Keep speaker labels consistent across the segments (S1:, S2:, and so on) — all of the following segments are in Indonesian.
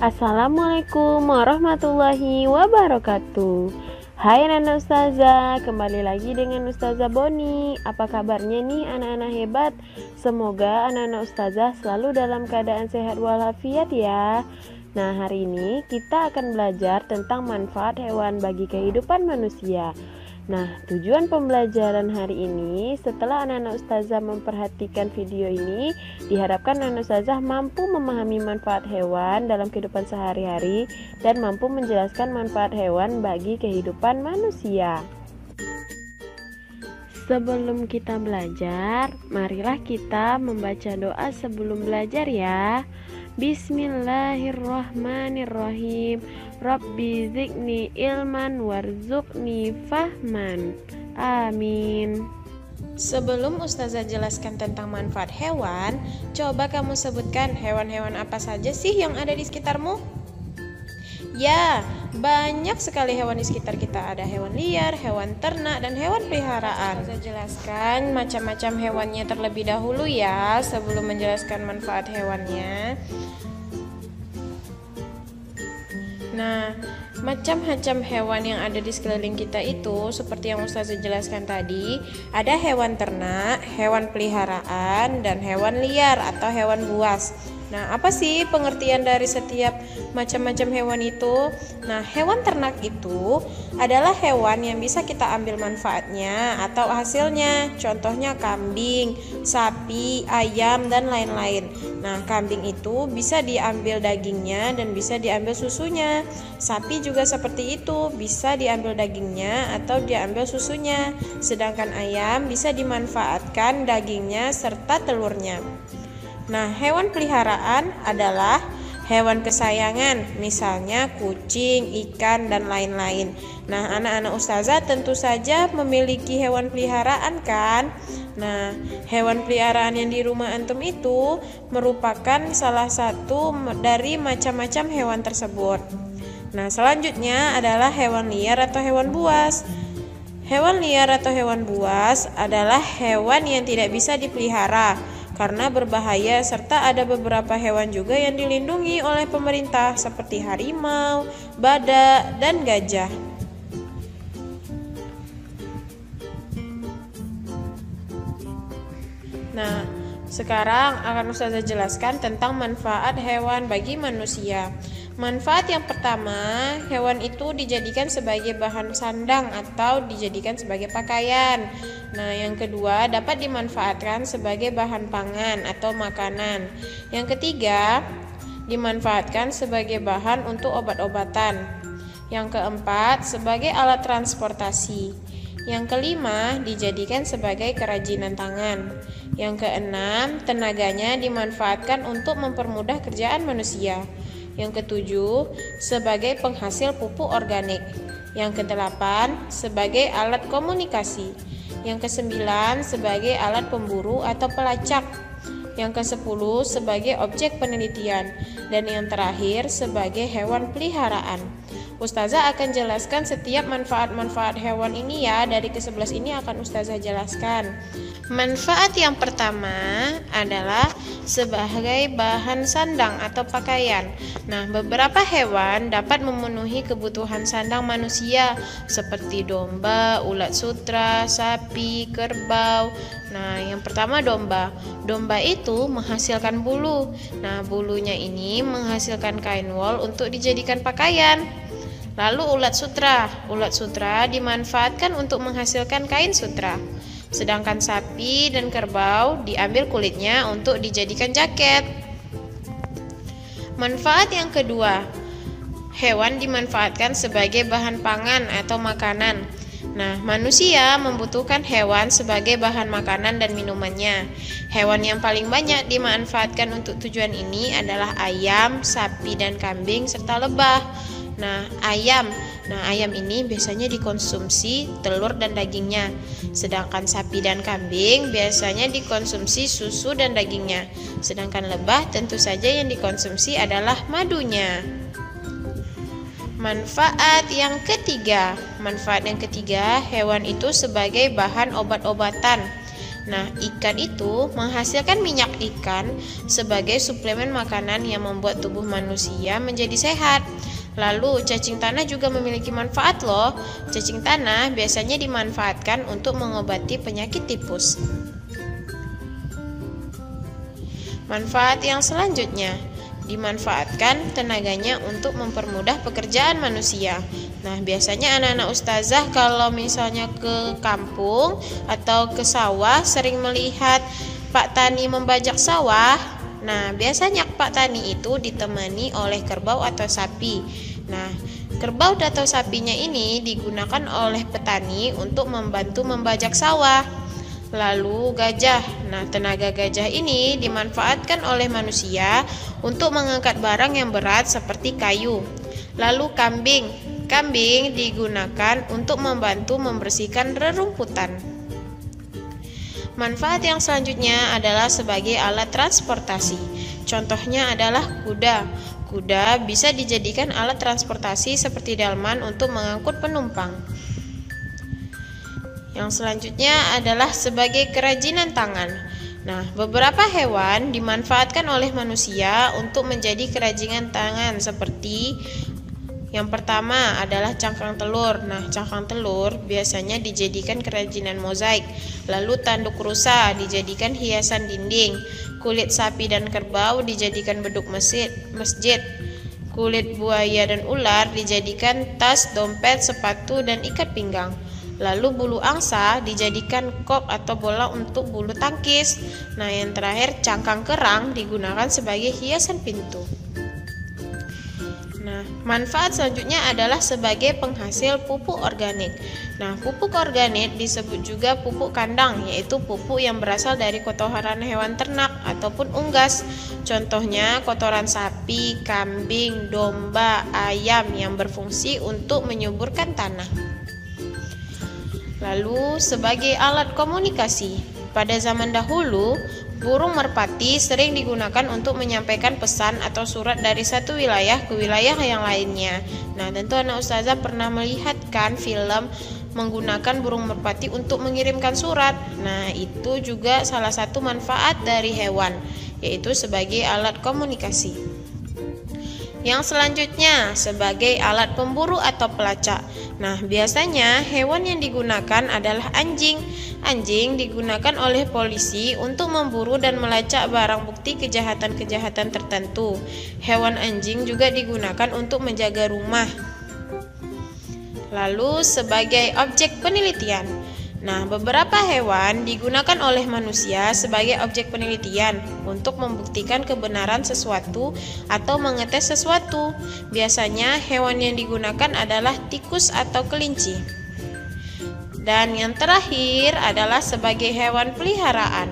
S1: Assalamualaikum warahmatullahi wabarakatuh. Hai anak-anak ustazah, kembali lagi dengan Ustazah Boni. Apa kabarnya nih anak-anak hebat? Semoga anak-anak ustazah selalu dalam keadaan sehat walafiat ya. Nah, hari ini kita akan belajar tentang manfaat hewan bagi kehidupan manusia. Nah, tujuan pembelajaran hari ini, setelah anak-anak ustazah memperhatikan video ini, diharapkan anak ustazah mampu memahami manfaat hewan dalam kehidupan sehari-hari dan mampu menjelaskan manfaat hewan bagi kehidupan manusia. Sebelum kita belajar, marilah kita membaca doa sebelum belajar ya. Bismillahirrahmanirrahim. Rabbi zidni ilman warzuqni fahman. Amin.
S2: Sebelum Ustazah jelaskan tentang manfaat hewan, coba kamu sebutkan hewan-hewan apa saja sih yang ada di sekitarmu? Ya, banyak sekali hewan di sekitar kita. Ada hewan liar, hewan ternak, dan hewan peliharaan. Ustazah jelaskan macam-macam hewannya terlebih dahulu ya, sebelum menjelaskan manfaat hewannya. Nah, macam-macam hewan yang ada di sekeliling kita itu seperti yang Ustazah jelaskan tadi, ada hewan ternak, hewan peliharaan, dan hewan liar atau hewan buas. Nah, apa sih pengertian dari setiap macam-macam hewan itu? Nah, hewan ternak itu adalah hewan yang bisa kita ambil manfaatnya atau hasilnya. Contohnya kambing, sapi, ayam, dan lain-lain. Nah, kambing itu bisa diambil dagingnya dan bisa diambil susunya. Sapi juga seperti itu, bisa diambil dagingnya atau diambil susunya. Sedangkan ayam bisa dimanfaatkan dagingnya serta telurnya. Nah, hewan peliharaan adalah hewan kesayangan, misalnya kucing, ikan, dan lain-lain. Nah, anak-anak ustazah tentu saja memiliki hewan peliharaan kan? Nah, hewan peliharaan yang di rumah antum itu merupakan salah satu dari macam-macam hewan tersebut. Nah, selanjutnya adalah hewan liar atau hewan buas. Hewan liar atau hewan buas adalah hewan yang tidak bisa dipelihara karena berbahaya, serta ada beberapa hewan juga yang dilindungi oleh pemerintah seperti harimau, badak, dan gajah. Nah, sekarang akan Ustazah jelaskan tentang manfaat hewan bagi manusia. Manfaat yang pertama, hewan itu dijadikan sebagai bahan sandang atau dijadikan sebagai pakaian. Nah, yang kedua, dapat dimanfaatkan sebagai bahan pangan atau makanan. Yang ketiga, dimanfaatkan sebagai bahan untuk obat-obatan. Yang keempat, sebagai alat transportasi. Yang kelima, dijadikan sebagai kerajinan tangan. Yang keenam, tenaganya dimanfaatkan untuk mempermudah kerjaan manusia. Yang ketujuh, sebagai penghasil pupuk organik. Yang kedelapan, sebagai alat komunikasi. Yang kesembilan, sebagai alat pemburu atau pelacak. Yang kesepuluh, sebagai objek penelitian. Dan yang terakhir, sebagai hewan peliharaan. Ustazah akan jelaskan setiap manfaat-manfaat hewan ini ya. Dari ke-11 ini akan Ustazah jelaskan. Manfaat yang pertama adalah sebagai bahan sandang atau pakaian. Nah, beberapa hewan dapat memenuhi kebutuhan sandang manusia seperti domba, ulat sutra, sapi, kerbau. Nah, yang pertama domba. Domba itu menghasilkan bulu. Nah, bulunya ini menghasilkan kain wol untuk dijadikan pakaian. Lalu ulat sutra. Ulat sutra dimanfaatkan untuk menghasilkan kain sutra. Sedangkan sapi dan kerbau diambil kulitnya untuk dijadikan jaket. Manfaat yang kedua, hewan dimanfaatkan sebagai bahan pangan atau makanan. Nah, manusia membutuhkan hewan sebagai bahan makanan dan minumannya. Hewan yang paling banyak dimanfaatkan untuk tujuan ini adalah ayam, sapi, dan kambing, serta lebah. Nah, ayam ini biasanya dikonsumsi telur dan dagingnya. Sedangkan sapi dan kambing biasanya dikonsumsi susu dan dagingnya. Sedangkan lebah tentu saja yang dikonsumsi adalah madunya. Manfaat yang ketiga, hewan itu sebagai bahan obat-obatan. Nah, ikan itu menghasilkan minyak ikan sebagai suplemen makanan yang membuat tubuh manusia menjadi sehat. Lalu, cacing tanah juga memiliki manfaat loh. Cacing tanah biasanya dimanfaatkan untuk mengobati penyakit tipus. Manfaat yang selanjutnya, dimanfaatkan tenaganya untuk mempermudah pekerjaan manusia. Nah, biasanya anak-anak ustazah kalau misalnya ke kampung atau ke sawah sering melihat Pak Tani membajak sawah. Nah, biasanya Pak Tani itu ditemani oleh kerbau atau sapi. Nah, kerbau atau sapinya ini digunakan oleh petani untuk membantu membajak sawah. Lalu gajah. Nah, tenaga gajah ini dimanfaatkan oleh manusia untuk mengangkat barang yang berat seperti kayu. Lalu kambing. Kambing digunakan untuk membantu membersihkan rerumputan. Manfaat yang selanjutnya adalah sebagai alat transportasi. Contohnya adalah kuda. Kuda bisa dijadikan alat transportasi seperti delman untuk mengangkut penumpang. Yang selanjutnya adalah sebagai kerajinan tangan. Nah, beberapa hewan dimanfaatkan oleh manusia untuk menjadi kerajinan tangan seperti yang pertama adalah cangkang telur. Nah, cangkang telur biasanya dijadikan kerajinan mozaik. Lalu tanduk rusa dijadikan hiasan dinding. Kulit sapi dan kerbau dijadikan beduk masjid. Kulit buaya dan ular dijadikan tas, dompet, sepatu, dan ikat pinggang. Lalu bulu angsa dijadikan kop atau bola untuk bulu tangkis. Nah, yang terakhir cangkang kerang digunakan sebagai hiasan pintu. Nah, manfaat selanjutnya adalah sebagai penghasil pupuk organik. Nah, pupuk organik disebut juga pupuk kandang, yaitu pupuk yang berasal dari kotoran hewan ternak ataupun unggas. Contohnya kotoran sapi, kambing, domba, ayam yang berfungsi untuk menyuburkan tanah. Lalu sebagai alat komunikasi. Pada zaman dahulu, burung merpati sering digunakan untuk menyampaikan pesan atau surat dari satu wilayah ke wilayah yang lainnya. Nah, tentu anak ustazah pernah melihat kan film menggunakan burung merpati untuk mengirimkan surat. Nah, itu juga salah satu manfaat dari hewan, yaitu sebagai alat komunikasi. Yang selanjutnya sebagai alat pemburu atau pelacak. Nah, biasanya hewan yang digunakan adalah anjing. Anjing digunakan oleh polisi untuk memburu dan melacak barang bukti kejahatan-kejahatan tertentu. Hewan anjing juga digunakan untuk menjaga rumah. Lalu sebagai objek penelitian. Nah, beberapa hewan digunakan oleh manusia sebagai objek penelitian untuk membuktikan kebenaran sesuatu atau mengetes sesuatu. Biasanya hewan yang digunakan adalah tikus atau kelinci. Dan yang terakhir adalah sebagai hewan peliharaan.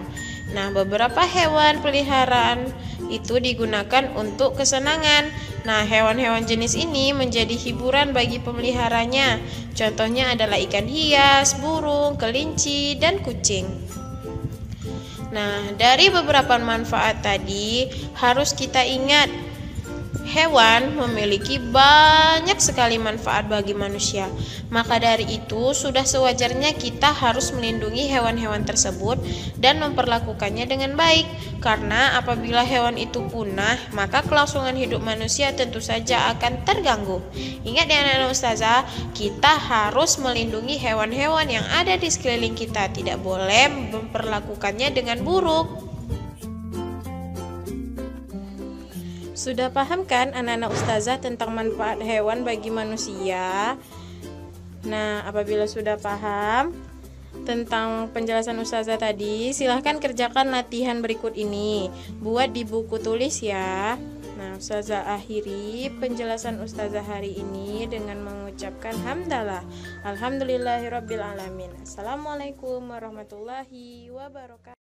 S2: Nah, beberapa hewan peliharaan itu digunakan untuk kesenangan. Nah, hewan-hewan jenis ini menjadi hiburan bagi pemeliharanya. Contohnya adalah ikan hias, burung, kelinci, dan kucing. Nah, dari beberapa manfaat tadi harus kita ingat, hewan memiliki banyak sekali manfaat bagi manusia. Maka dari itu, sudah sewajarnya kita harus melindungi hewan-hewan tersebut dan memperlakukannya dengan baik. Karena apabila hewan itu punah, maka kelangsungan hidup manusia tentu saja akan terganggu. Ingat ya anak-anak ustazah, kita harus melindungi hewan-hewan yang ada di sekeliling kita. Tidak boleh memperlakukannya dengan buruk. Sudah paham kan anak-anak ustazah tentang manfaat hewan bagi manusia? Nah, apabila sudah paham tentang penjelasan ustazah tadi, silahkan kerjakan latihan berikut ini. Buat di buku tulis ya. Nah, ustazah akhiri penjelasan ustazah hari ini dengan mengucapkan hamdalah. Alhamdulillahirabbil alamin. Assalamualaikum warahmatullahi wabarakatuh.